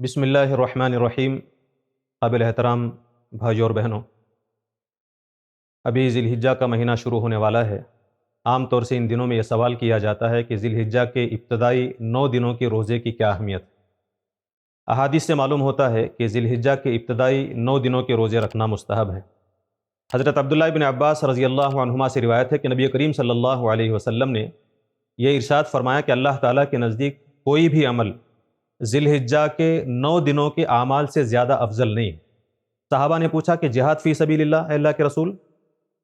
بسم اللہ الرحمن الرحیم۔ قابل احترام بھائیوں اور بہنوں، ابھی ذی الحجہ کا مہینہ شروع ہونے والا ہے۔ عام طور سے ان دنوں میں یہ سوال کیا جاتا ہے کہ ذی الحجہ کے ابتدائی 9 دنوں کے روزے کی کیا اہمیت؟ احادیث سے معلوم ہوتا ہے کہ ذی الحجہ کے ابتدائی 9 دنوں کے روزے رکھنا مستحب ہے۔ حضرت عبداللہ بن عباس رضی اللہ عنہما سے روایت ہے کہ نبی کریم صلی اللہ علیہ وسلم نے یہ ارشاد فرمایا کہ اللہ تعالیٰ کے نزدیک کوئی بھی عمل ذی الحجہ کے 9 دنوں کے اعمال سے زیادہ افضل نہیں ہے۔ صحابہ نے پوچھا کہ جہاد فی سبیل اللہ اے اللہ کے رسول؟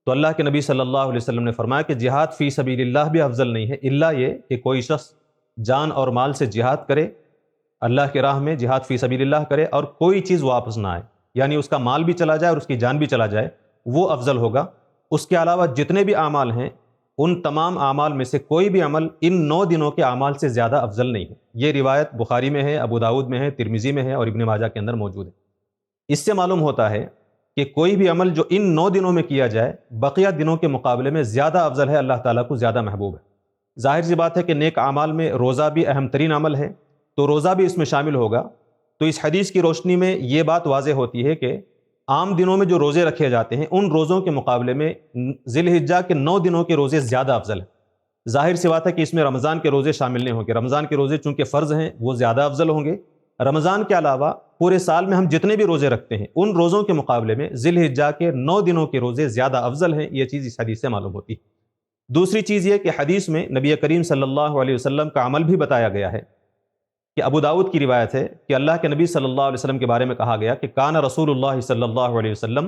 تو اللہ کے نبی صلی اللہ علیہ وسلم نے فرمایا کہ جہاد فی سبیل اللہ بھی افضل نہیں ہے، الا یہ کہ کوئی شخص جان اور مال سے جہاد کرے، اللہ کے راہ میں جہاد فی سبیل اللہ کرے اور کوئی چیز واپس نہ آئے، یعنی اس کا مال بھی چلا جائے اور اس کی جان بھی چلا جائے، وہ افضل ہوگا۔ اس کے علاوہ جتنے بھی اعمال ہیں ان تمام اعمال میں سے کوئی بھی عمل ان 9 دنوں کے اعمال سے زیادہ افضل نہیں ہے۔ یہ روایت بخاری میں ہے، ابو داؤد میں ہے، ترمذی میں ہے اور ابن ماجہ کے اندر موجود ہے۔ اس سے معلوم ہوتا ہے کہ کوئی بھی عمل جو ان 9 دنوں میں کیا جائے بقیہ دنوں کے مقابلے میں زیادہ افضل ہے، اللہ تعالیٰ کو زیادہ محبوب ہے۔ ظاہر سی بات ہے کہ نیک اعمال میں روزہ بھی اہم ترین عمل ہے، تو روزہ بھی اس میں شامل ہوگا۔ تو اس حدیث کی روشنی میں یہ بات واضح ہوتی ہے کہ عام دنوں میں جو روزے رکھے جاتے ہیں ان روزوں کے مقابلے میں ذی الحجہ کے 9 دنوں کے روزے زیادہ افضل ہیں۔ ظاہر سی بات ہے کہ اس میں رمضان کے روزے شامل نہیں ہوں گے، رمضان کے روزے چونکہ فرض ہیں وہ زیادہ افضل ہوں گے۔ رمضان کے علاوہ پورے سال میں ہم جتنے بھی روزے رکھتے ہیں ان روزوں کے مقابلے میں ذی الحجہ کے 9 دنوں کے روزے زیادہ افضل ہیں، یہ چیز اس حدیث سے معلوم ہوتی ہے۔ دوسری چیز یہ کہ حدیث میں نبی کریم صلی اللہ علیہ وسلم کا عمل بھی بتایا گیا ہے کہ ابو داؤد کی روایت ہے کہ اللہ کے نبی صلی اللہ علیہ وسلم کے بارے میں کہا گیا کہ کان رسول اللہ صلی اللہ علیہ وسلم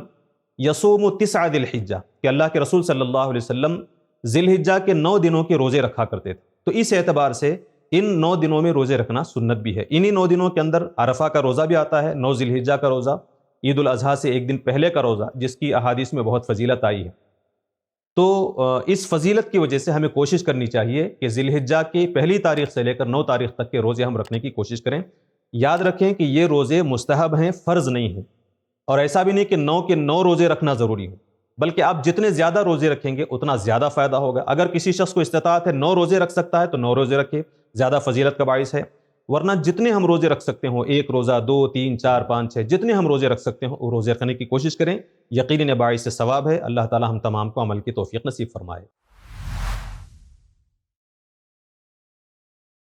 یصوم 9 ذی الحجہ، کہ اللہ کے رسول صلی اللہ علیہ وسلم ذی الحجہ کے 9 دنوں کے روزے رکھا کرتے تھے۔ تو اس اعتبار سے ان 9 دنوں میں روزے رکھنا سنت بھی ہے۔ انہی 9 دنوں کے اندر عرفہ کا روزہ بھی آتا ہے، 9 ذی الحجہ کا روزہ، عید الاضحیٰ سے ایک دن پہلے کا روزہ، جس کی احادیث میں بہت فضیلت آئی ہے۔ تو اس فضیلت کی وجہ سے ہمیں کوشش کرنی چاہیے کہ ذی الحجہ کی پہلی تاریخ سے لے کر 9 تاریخ تک کے روزے ہم رکھنے کی کوشش کریں۔ یاد رکھیں کہ یہ روزے مستحب ہیں، فرض نہیں ہیں، اور ایسا بھی نہیں کہ 9 کے 9 روزے رکھنا ضروری ہو، بلکہ آپ جتنے زیادہ روزے رکھیں گے اتنا زیادہ فائدہ ہوگا۔ اگر کسی شخص کو استطاعت ہے 9 روزے رکھ سکتا ہے تو 9 روزے رکھے، زیادہ فضیلت کا باعث ہے۔ ورنہ جتنے ہم روزے رکھ سکتے ہوں، 1 روزہ، 2، 3، 4، 5، 6، جتنے ہم روزے رکھ سکتے ہوں وہ روزے رکھنے کی کوشش کریں، یقیناً باعث ثواب ہے۔ اللہ تعالی ہم تمام کو عمل کی توفیق نصیب فرمائے۔